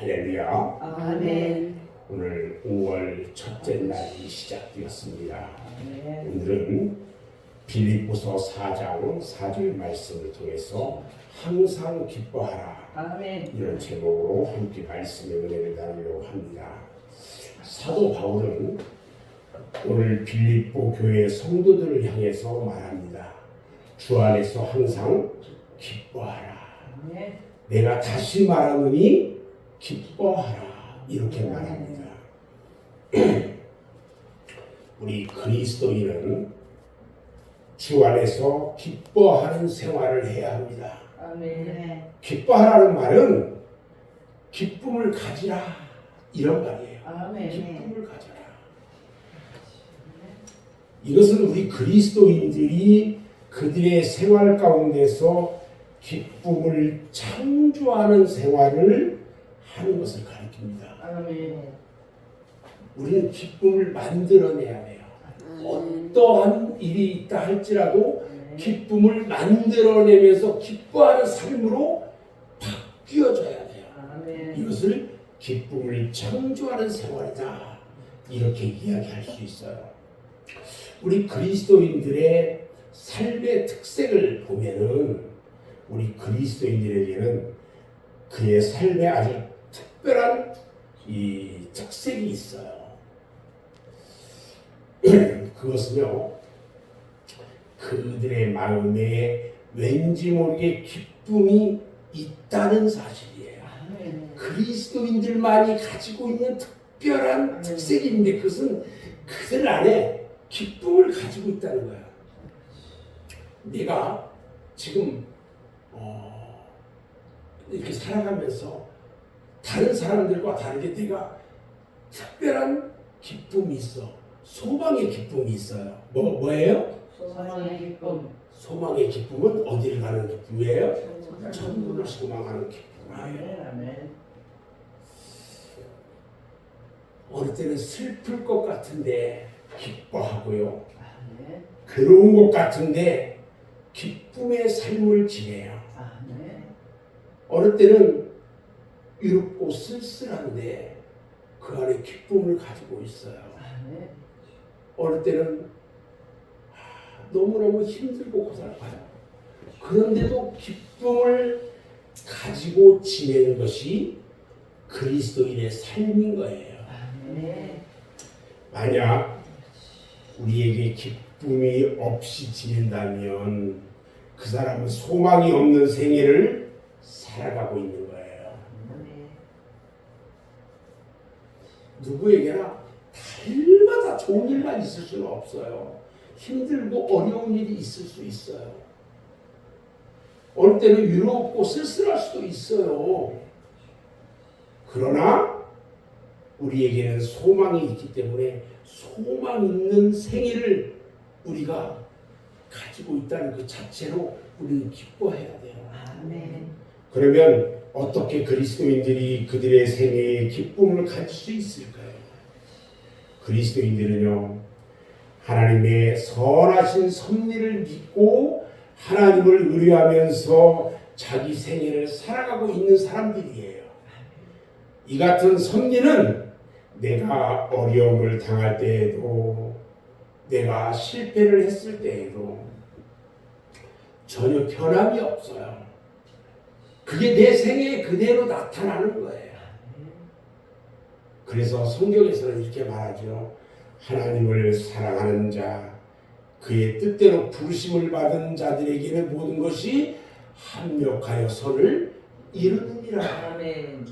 할렐루야. 아멘. 오늘 5월 첫째 날이 시작되었습니다. 아멘. 오늘은 빌립보서 4장 4절 말씀을 통해서 항상 기뻐하라, 아멘. 이런 제목으로 함께 말씀의 은혜를 나누려고 합니다. 사도 바울은 오늘 빌립보 교회 성도들을 향해서 말합니다. 주 안에서 항상 기뻐하라. 아멘. 내가 다시 말하노니 기뻐하라, 이렇게 말합니다. 우리 그리스도인은 주 안에서 기뻐하는 생활을 해야 합니다. 아멘. 기뻐하라는 말은 기쁨을 가지라, 이런 말이에요. 아멘. 기쁨을 가져라. 이것은 우리 그리스도인들이 그들의 생활 가운데서 기쁨을 창조하는 생활을 하는 것을 가리킵니다. 아멘. 우리는 기쁨을 만들어내야 돼요. 어떠한 일이 있다 할지라도 기쁨을 만들어내면서 기뻐하는 삶으로 바뀌어져야 돼요. 아멘. 이것을 기쁨을 창조하는 생활이다, 이렇게 이야기할 수 있어요. 우리 그리스도인들의 삶의 특색을 보면은 우리 그리스도인들에게는 그의 삶에 아주 특별한 이 특색이 있어요. 그것은요, 그들의 마음에 왠지 모르게 기쁨이 있다는 사실이에요. 아멘. 그리스도인들만이 가지고 있는 특별한 특색인데 그것은 그들 안에 기쁨을 가지고 있다는 거야. 내가 지금 이렇게 살아가면서 다른 사람들과 다르게 내가 특별한 기쁨이 있어. 소망의 기쁨이 있어요. 뭐예요? 소망의 기쁨. 소망의 기쁨은 어디를 가는 기쁨이에요? 천국을 소망하는 기쁨이에요. 아멘. 아멘. 어느 때는 슬플 것 같은데 기뻐하고요. 아멘. 괴로운 것 같은데 기쁨의 삶을 지내요. 아멘. 어느 때는 외롭고 쓸쓸한데 그 안에 기쁨을 가지고 있어요. 아멘. 어느 때는 너무너무 힘들고 고달파요. 그런데도 기쁨을 가지고 지내는 것이 그리스도인의 삶인 거예요. 아멘. 만약 우리에게 기쁨이 없이 지낸다면 그 사람은 소망이 없는 생애를 살아가고 있는 거예요. 아멘. 누구에게나 달마다 좋은 일만 있을 수는 없어요. 힘들고 어려운 일이 있을 수 있어요. 어느 때는 외롭고 쓸쓸할 수도 있어요. 그러나 우리에게는 소망이 있기 때문에 소망 있는 생애를 우리가 가지고 있다는 그 자체로 우리는 기뻐해야 돼요. 아멘. 그러면 어떻게 그리스도인들이 그들의 생애에 기쁨을 가질 수 있을까요? 그리스도인들은요, 하나님의 선하신 섭리를 믿고 하나님을 의뢰하면서 자기 생애를 살아가고 있는 사람들이에요. 이 같은 섭리는 내가 어려움을 당할 때에도, 내가 실패를 했을 때에도 전혀 변함이 없어요. 그게 내 생애에 그대로 나타나는 거예요. 그래서 성경에서는 이렇게 말하죠. 하나님을 사랑하는 자, 그의 뜻대로 부르심을 받은 자들에게는 모든 것이 합력하여 선을 이루느니라. 아멘.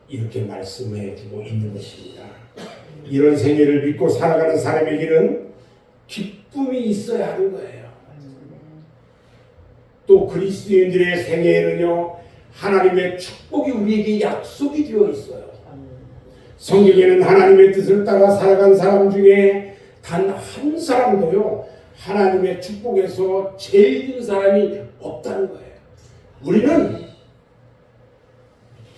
이렇게 말씀해 주고 있는 것입니다. 이런 생애를 믿고 살아가는 사람에게는 기쁨이 있어야 하는 거예요. 또 그리스도인들의 생애에는요, 하나님의 축복이 우리에게 약속이 되어 있어요. 성경에는 하나님의 뜻을 따라 살아간 사람 중에 단 한 사람도요, 하나님의 축복에서 제일인 사람이 없다는 거예요. 우리는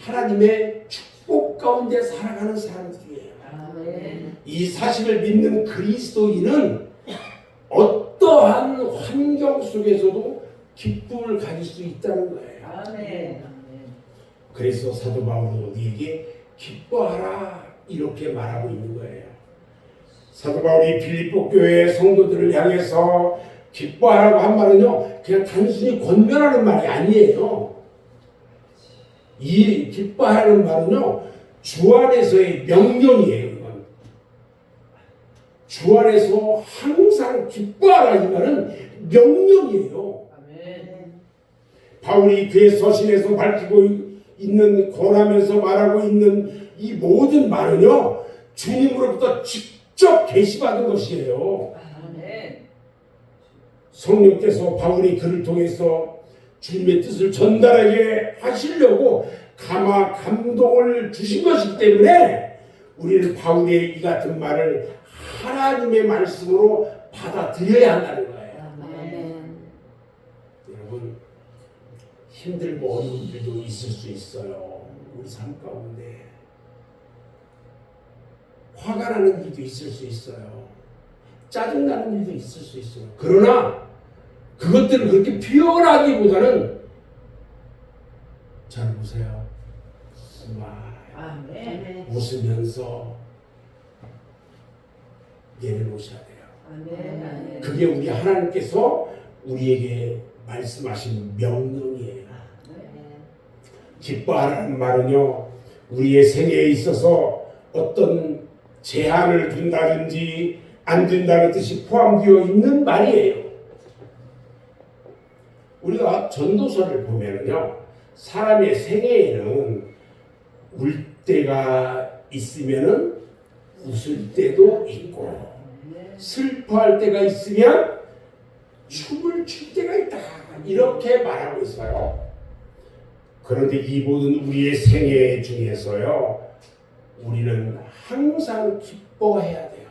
하나님의 축복 가운데 살아가는 사람들이에요. 아멘. 이 사실을 믿는 그리스도인은 어떠한 환경 속에서도 기쁨을 가질 수 있다는 거예요. 아멘. 그래서 사도 바울은 우리에게 기뻐하라 이렇게 말하고 있는 거예요. 사도 바울이 필리포 교회 성도들을 향해서 기뻐하라고 한 말은요, 그냥 단순히 권면하는 말이 아니에요. 이 기뻐하는 말은요, 주 안에서의 명령이에요. 이건. 주 안에서 항상 기뻐하라 이 말은 명령이에요. 아멘. 바울이 그의 서신에서 밝히고 있는, 권하면서 말하고 있는 이 모든 말은요, 주님으로부터 직접 계시받은 것이에요. 아멘. 성령께서 바울이 그를 통해서 주님의 뜻을 전달하게 하시려고 감동을 주신 것이기 때문에 우리는 바울의 이 같은 말을 하나님의 말씀으로 받아들여야 한다는 거예요. 아멘. 여러분, 힘들고 어려운 일도 있을 수 있어요. 우리 삶 가운데 화가 나는 일도 있을 수 있어요. 짜증나는 일도 있을 수 있어요. 그러나 그것들을 그렇게 표현하기보다는, 잘 보세요. 아멘. 웃으면서 내려놓으셔야 돼요. 아멘. 그게 우리 하나님께서 우리에게 말씀하신 명령이에요. 기뻐하라는 말은요, 우리의 생애에 있어서 어떤 제한을 둔다든지 안 둔다는 뜻이 포함되어 있는 말이에요. 우리가 전도서를 보면요, 사람의 생애에는 울 때가 있으면은 웃을 때도 있고, 슬퍼할 때가 있으면 춤을 출 때가 있다, 이렇게 말하고 있어요. 그런데 이 모든 우리의 생애 중에서요, 우리는 항상 기뻐해야 돼요.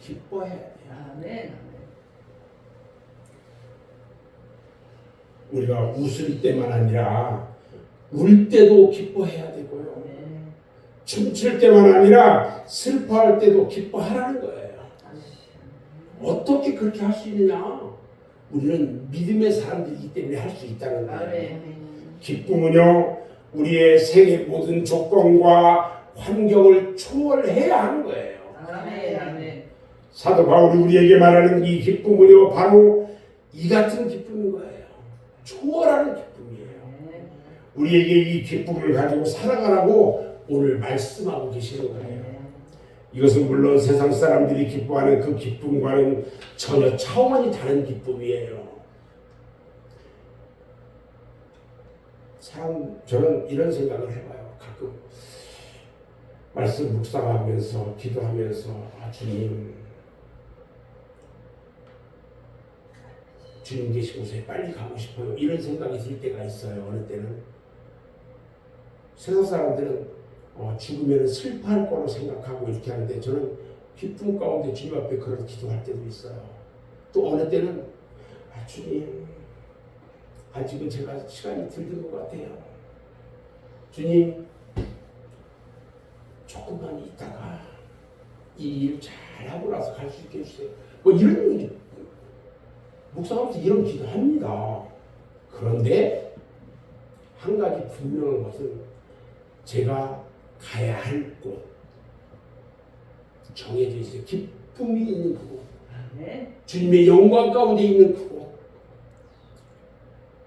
기뻐해야 돼요. 아멘. 우리가 웃을 때만 아니라 울 때도 기뻐해야 되고요. 춤출 때만 아니라 슬퍼할 때도 기뻐하라는 거예요. 어떻게 그렇게 할 수 있느냐? 우리는 믿음의 사람들이기 때문에 할 수 있다는 거예요. 기쁨은요, 우리의 생의 모든 조건과 환경을 초월해야 하는 거예요. 아멘. 사도 바울이 우리에게 말하는 이 기쁨은요, 바로 이 같은 기쁨인 거예요. 초월하는 기쁨이에요. 우리에게 이 기쁨을 가지고 살아가라고 오늘 말씀하고 계시는 거예요. 이것은 물론 세상 사람들이 기뻐하는 그 기쁨과는 전혀 차원이 다른 기쁨이에요. 저는 이런 생각을 해봐요. 가끔 말씀 묵상하면서 기도하면서, 주님 계신 곳에 빨리 가고 싶어요, 이런 생각이 들 때가 있어요. 어느 때는 세상 사람들은 죽으면 슬퍼할 거로 생각하고 이렇게 하는데, 저는 기쁨 가운데 주님 앞에 그런 기도할 때도 있어요. 또 어느 때는 주님, 아직은 제가 시간이 들는 것 같아요. 주님, 조금만 있다가 이 일 잘하고 나서 갈 수 있게 해주세요. 뭐 이런, 묵상하면서 이런 기도합니다. 그런데 한 가지 분명한 것은, 제가 가야 할 곳, 정해져 있어요. 기쁨이 있는 그곳, 주님의 영광 가운데 있는 그곳,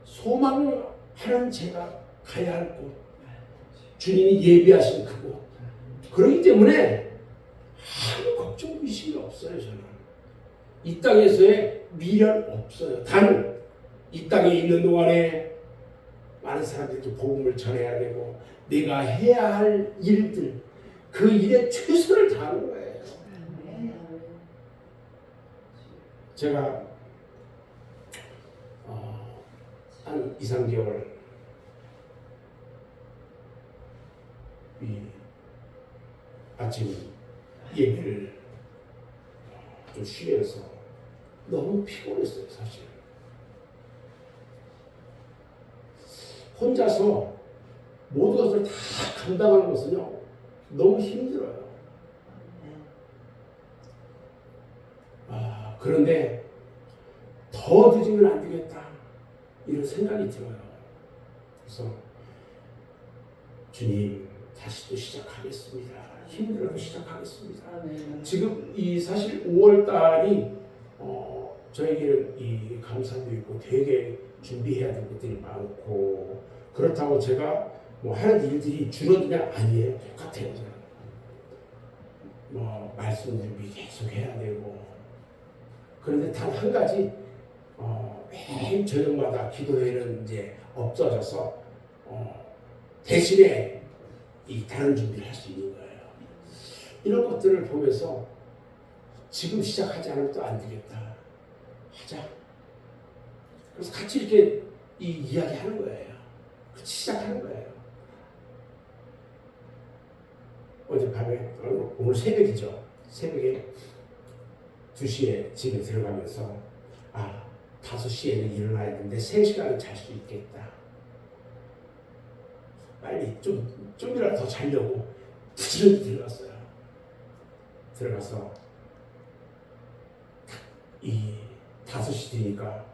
소망하는 제가 가야 할 곳, 주님이 예비하신 그곳. 그렇기 때문에 아무 걱정 의식이 없어요. 저는 이 땅에서의 미련 없어요. 단 이 땅에 있는 동안에 많은 사람들에게 복음을 전해야 되고, 내가 해야 할 일들, 그 일에 최선을 다하는 거예요. 제가 한 2, 3개월 이 아침 예배를 좀 쉬면서 너무 피곤했어요. 사실 혼자서 모든 것을 다 감당하는 것은요, 너무 힘들어요. 그런데 더 늦으면 안 되겠다, 이런 생각이 들어요. 그래서 주님 다시 또 시작하겠습니다. 힘들어도 시작하겠습니다. 아멘. 지금 이 사실 5월 달이 저에게는 이 감사도 있고 되게 준비해야 될 것들이 많고 그렇다고 제가 뭐 하는 일들이 줄어드냐 아니에요. 똑같아요. 저는. 뭐 말씀 준비 계속 해야 되고 그런데 단 한 가지 매일 저녁마다 기도회는 이제 없어져서 대신에 이 다른 준비를 할 수 있는 거예요. 이런 것들을 보면서 지금 시작하지 않으면 또 안 되겠다. 하자. 그래서 같이 이렇게 이야기하는 거예요. 같이 시작하는 거예요. 어젯밤에 오늘 새벽이죠. 새벽에 2시에 집에 들어가면서 5시에는 일어나야 되는데 3시간은 잘 수 있겠다. 빨리 좀이라도 더 자려고 부지런히 들어갔어요. 들어가서 이 5시 되니까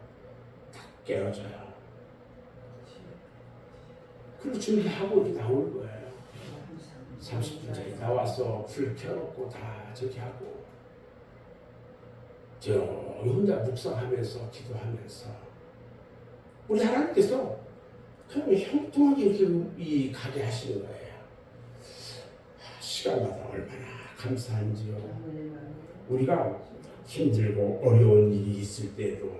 딱 깨어져요. 그리고 준비하고 이렇게 나오는 거예요. 30분 전에 나와서 불 켜놓고 다 저기 하고 저 혼자 묵상하면서 기도하면서 우리 하나님께서 그냥 형통하게 이렇게 가게 하시는 거예요. 시간마다 얼마나 감사한지요. 우리가 힘들고 어려운 일이 있을 때도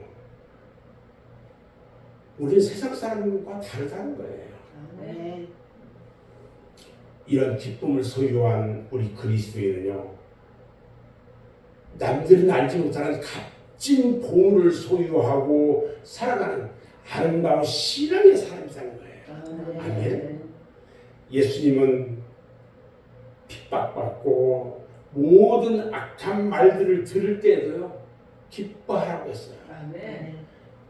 우리는 세상 사람과 다르다는 거예요. 아멘. 이런 기쁨을 소유한 우리 그리스도인은요, 남들은 알지 못하는 값진 보물을 소유하고 살아가는 아름다운 신앙의 사람이라는 거예요. 아멘. 예수님은 핍박받고 모든 악한 말들을 들을 때도요 기뻐하라고 했어요. 아멘.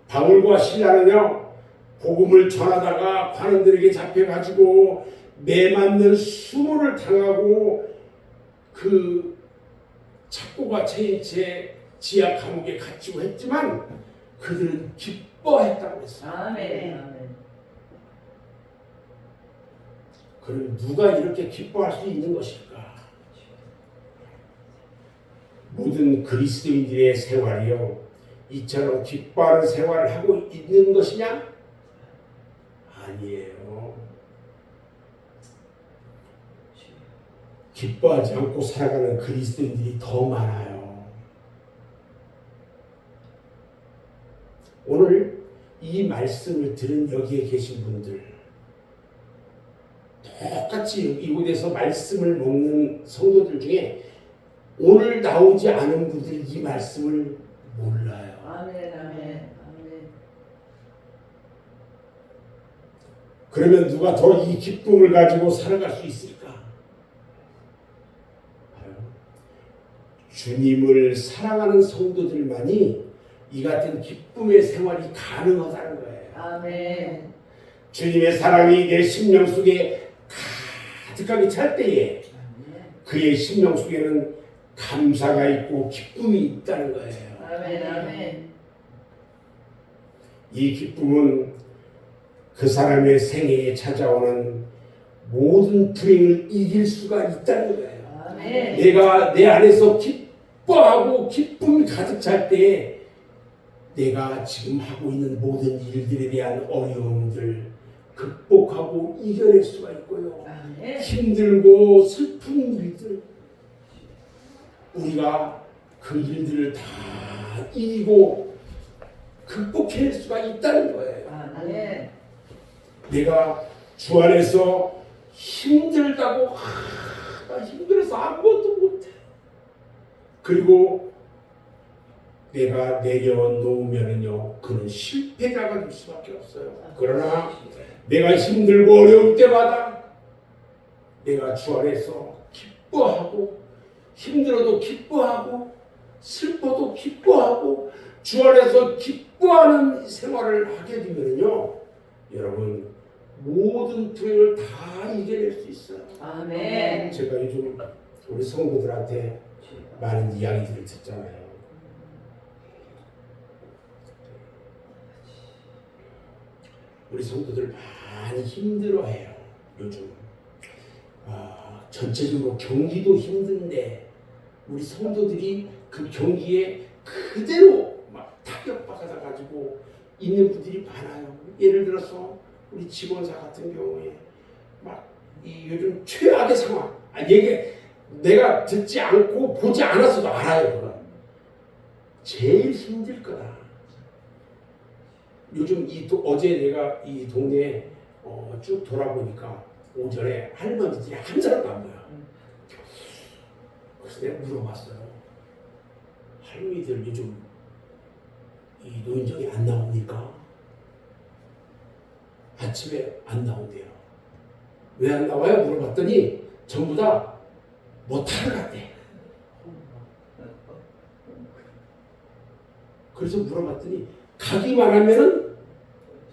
바울과 실라는요 복음을 전하다가 관원들에게 잡혀가지고 매맞는 수모를 당하고 그 착고가 채인 채 지하 감옥에 갇히고 했지만 그들은 기뻐했다고 했어요. 아멘. 아멘. 그럼 누가 이렇게 기뻐할 수 있는 것일까? 모든 그리스도인들의 생활이요 이처럼 기뻐하는 생활을 하고 있는 것이냐? 아니에요. 기뻐하지 않고 살아가는 그리스도인들이 더 많아요. 오늘 이 말씀을 들은 여기에 계신 분들 똑같이 이곳에서 말씀을 먹는 성도들 중에 오늘 나오지 않은 분들이 이 말씀을 몰라요. 아멘. 아멘. 아멘. 그러면 누가 더 이 기쁨을 가지고 살아갈 수 있을까? 주님을 사랑하는 성도들만이 이 같은 기쁨의 생활이 가능하다는 거예요. 아멘. 주님의 사랑이 내 심령 속에 가득하게 찰 때에 그의 심령 속에는 감사가 있고 기쁨이 있다는 거예요. 아멘. 아멘. 이 기쁨은 그 사람의 생애에 찾아오는 모든 불행을 이길 수가 있다는 거예요. 아멘. 내가 내 안에서 기뻐하고 기쁨이 가득 찰 때에 내가 지금 하고 있는 모든 일들에 대한 어려움들 극복하고 이겨낼 수가 있고요. 아멘. 힘들고 슬픈 일들 우리가 그 일들을 다 이기고 극복해낼 수가 있다는 거예요. 아멘. 내가 주 안에서 힘들다고 나 힘들어서 아무것도 못해. 그리고 내가 내려놓으면은요 그는 실패자가 될 수밖에 없어요. 그러나 내가 힘들고 어려울 때마다 내가 주 안에서 기뻐하고 힘들어도 기뻐하고 슬퍼도 기뻐하고 주 안에서 기뻐하는 생활을 하게 되면요 여러분 모든 불행을 다 이겨낼 수 있어요. 아멘. 제가 요즘 우리 성도들한테 많은 이야기들을 듣잖아요. 우리 성도들 많이 힘들어해요. 요즘 전체적으로 경기도 힘든데 우리 성도들이 그 경기에 그대로 막 타격받아가지고 있는 분들이 많아요. 예를 들어서 우리 직원사 같은 경우에 막 이 요즘 최악의 상황. 이게 내가 듣지 않고 보지 않았어도 알아요. 그건 제일 힘들 거다. 요즘 어제 내가 이 동네에 쭉 돌아보니까 오전에 할머니들이 한 사람도 안 보여. 그래서 내가 물어봤어요. 할머니들 요즘 이 노인정에 안 나옵니까? 아침에 안 나온대요. 왜 안 나와요? 물어봤더니 전부 다 못하러 갔대. 그래서 물어봤더니 가기만 하면은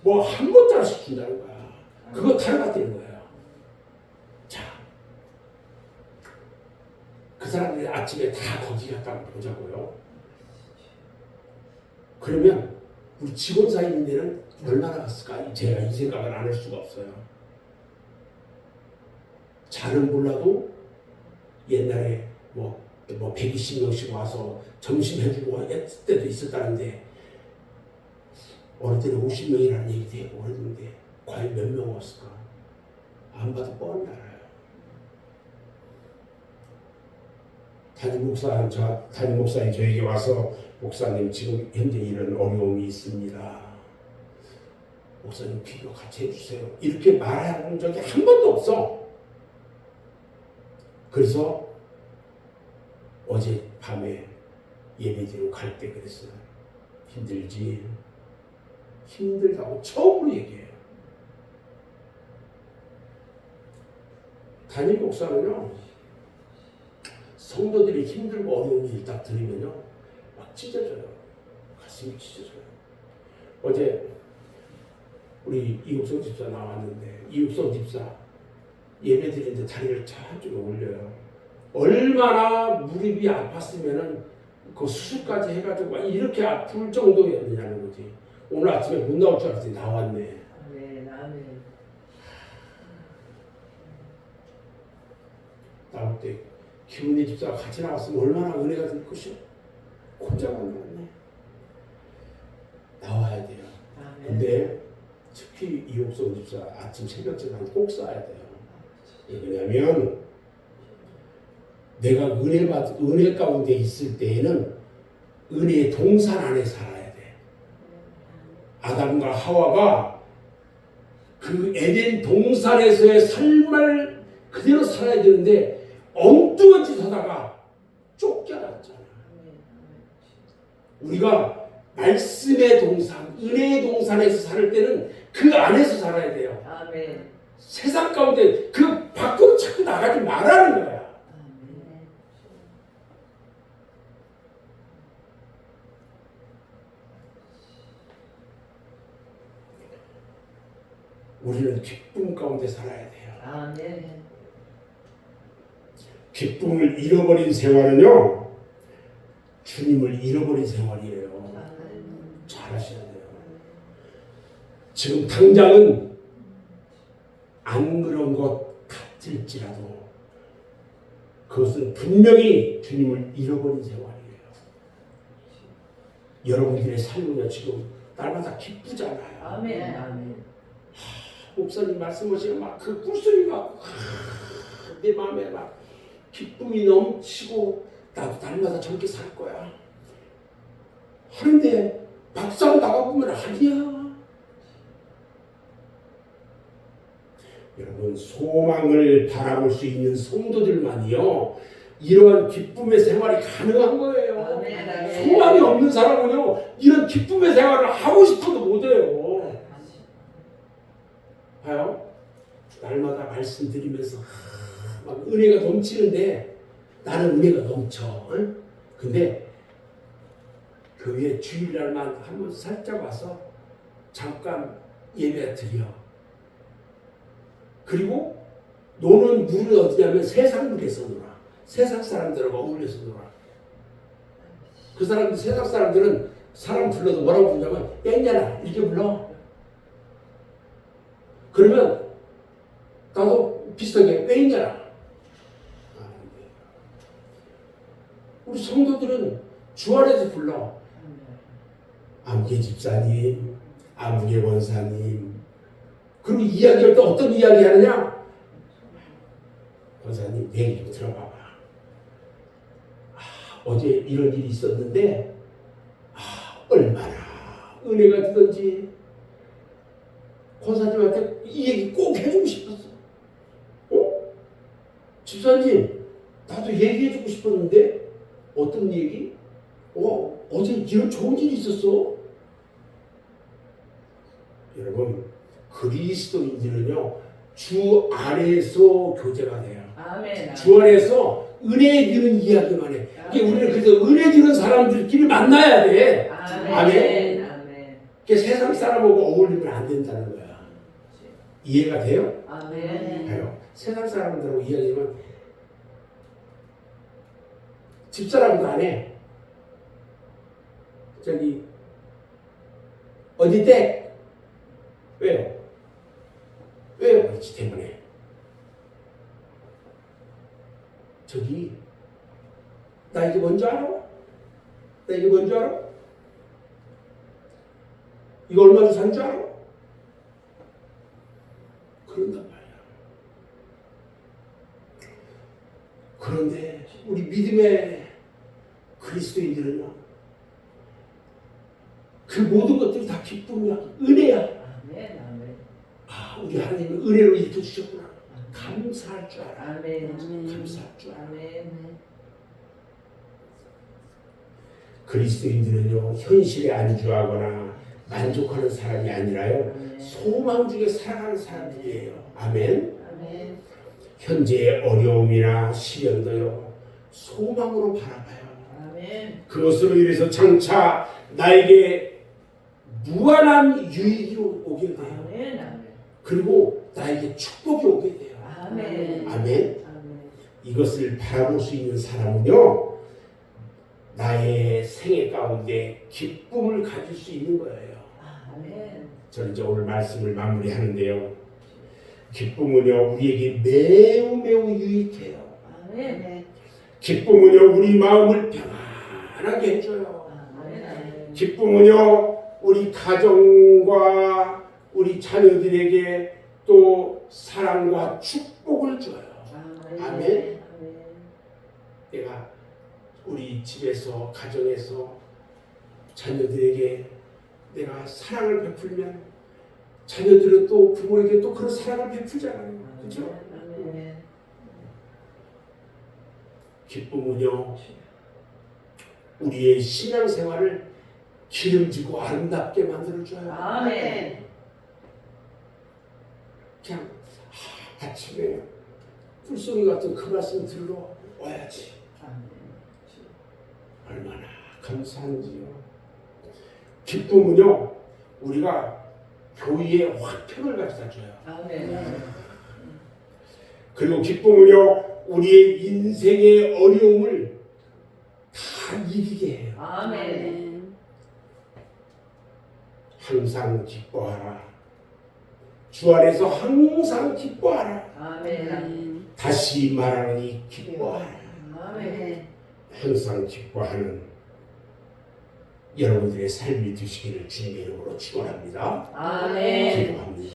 뭐 한 번도 안 시킨다는 거야. 그거 타러 갔다는 거예요. 자, 그 사람들이 아침에 다 거기 갔다 보자고요. 그러면 우리 직원사 있는 데는 얼마나 갔을까? 제가 이 생각을 안 할 수가 없어요. 잘은 몰라도 옛날에 뭐 120명씩 와서 점심 해주고 했을 때도 있었다는데 어느 때는 50명이라는 얘기도 했고 그랬는데 과연 몇 명 왔을까? 안 봐도 뻔히 알아요. 담임 목사님 저에게 와서 목사님 지금 현재 이런 어려움이 있습니다. 목사님 기도 같이 해주세요. 이렇게 말한 적이 한 번도 없어. 그래서 어제 밤에 예배드리러 갈 때 그랬어요. 힘들지? 힘들다고 처음으로 얘기해요. 담임 목사는요, 성도들이 힘들고 어려운 일 딱 들으면요, 막 찢어져요. 가슴이 찢어져요. 어제 우리 이육성 집사 나왔는데, 이육성 집사 예배 드리는데 다리를 한쪽에 올려요. 얼마나 무릎이 아팠으면은 그 수술까지 해가지고 막 이렇게 아플 정도였느냐는 거지. 오늘 아침에 못 나올 줄 알았더니 나왔네. 아멘, 아멘. 나올 때 기훈이 집사가 같이 나왔으면 얼마나 은혜가 될 것이오. 혼자만 나왔네. 나와야 돼요. 아멘. 근데 특히 이옥성 집사 아침 새벽 제단 꼭 써야 돼요. 왜냐하면 내가 은혜 가운데 있을 때에는 은혜의 동산 안에 살아야 돼. 아담과 하와가 그 에덴 동산에서의 삶을 그대로 살아야 되는데 엉뚱한 짓 하다가 쫓겨났잖아. 우리가 말씀의 동산, 은혜의 동산에서 살 때는 그 안에서 살아야 돼요. 아멘. 세상 가운데 그 밖으로 자꾸 나가지 말라는 거야. 우리는 기쁨 가운데 살아야 돼요. 아멘. 기쁨을 잃어버린 생활은요, 주님을 잃어버린 생활이에요. 잘 하셔야 돼요. 지금 당장은 안 그런 것 같을지라도 그것은 분명히 주님을 잃어버린 생활이에요. 여러분들의 삶은요, 지금 날마다 기쁘잖아요. 아멘. 아멘. 목사님 말씀하시면 막 그 꿀소리 막 내 마음에 막 기쁨이 넘치고 나도 날마다 저렇게 살 거야 하는데 막상 나가보면 아니야. 여러분, 소망을 바라볼 수 있는 성도들만이요 이러한 기쁨의 생활이 가능한 거예요. 아멘. 소망이 없는 사람은요 이런 기쁨의 생활을 하고 싶어도 못해요. 봐요. 날마다 말씀드리면서 막 은혜가 넘치는데 나는 은혜가 넘쳐. 응? 근데 교회 주일날만 한번 살짝 와서 잠깐 예배 드려. 그리고 노는 물은 어디냐면 세상 물에서 놀아. 세상 사람들하고 어울려서 놀아. 그 사람들, 세상 사람들은 사람 불러도 뭐라고 부르냐면 땡겨라 이렇게 불러. 그러면 나도 비슷하게 왜 있냐? 우리 성도들은 주 안에서 불러. 아무개 집사님, 아무개 원사님. 그리고 이야기할 때 어떤 이야기 하느냐? 원사님, 내 얘기 좀 들어봐봐. 어제 이런 일이 있었는데, 얼마나 은혜가 되던지, 권사님한테 이 얘기 꼭 해주고 싶었어. 집사님, 나도 얘기해주고 싶었는데, 어떤 얘기? 어제 이런 좋은 일이 있었어. 여러분, 그리스도인들은요, 주 안에서 교제가 돼요. 아멘. 주 안에서 은혜 주는 이야기만 해. 이게 우리는 그래서 은혜 주는 사람들끼리 만나야 돼. 아멘. 아멘. 그게 세상 사람하고 어울리면 안 된다는 거야. 이해가 돼요? 아멘. 봐요. 세상 사람들하고 이야기하면 집사람도 안 해. 저기 어디 때? 왜요? 왜요? 그렇지 때문에. 저기 나 이게 뭔지 알아? 나 이게 뭔지 알아? 이거 얼마 주고 산 줄 알아? 그런단 말이야. 그런데 우리 믿음의 그리스도인들은요, 그 모든 것들이 다 기쁨이야, 은혜야. 아멘. 아멘. 우리 하나님은 은혜로 일으켜주셨구나. 감사할 줄 알아. 아멘. 감사할 줄 알아. 아멘. 그리스도인들은요, 현실에 안주하거나 만족하는 사람이 아니라요, 아멘. 소망 중에 살아가는 사람들이에요. 아멘. 아멘. 현재의 어려움이나 시련도요, 소망으로 바라봐요. 아멘. 그것으로 인해서 장차 나에게 무한한 유익이 오게 돼요. 아멘. 아멘. 그리고 나에게 축복이 오게 돼요. 아멘. 아멘. 아멘. 이것을 바라볼 수 있는 사람은요, 나의 생애 가운데 기쁨을 가질 수 있는 거예요. 아멘. 저는 이제 오늘 말씀을 마무리하는데요, 기쁨은요, 우리에게 매우 매우 유익해요. 아멘. 기쁨은요, 우리 마음을 평안하게 해줘요. 아멘. 기쁨은요, 우리 가정과 우리 자녀들에게 또 사랑과 축복을 줘요. 아멘. 내가 우리 집에서, 가정에서 자녀들에게 내가 사랑을 베풀면 자녀들은 또 부모에게 또 그런 사랑을 베풀잖아요. 그렇죠? 아멘. 기쁨은요, 우리의 신앙생활을 기름지고 아름답게 만들어줘요. 아멘. 그냥 아침에 풀송이 같은 그 말씀 들으러 와야지. 얼마나 감사한지요. 기쁨은요, 우리가 교회에 화평을 가져다 줘요. 아멘. 그리고 기쁨은요, 우리의 인생의 어려움을 다 이기게 해요. 아멘. 항상 기뻐하라. 주 안에서 항상 기뻐하라. 아멘. 다시 말하니 기뻐하라. 아멘. 항상 기뻐하는 여러분들의 삶이 되시기를 주님의 이름으로 축원합니다. 아멘. 기도합니다.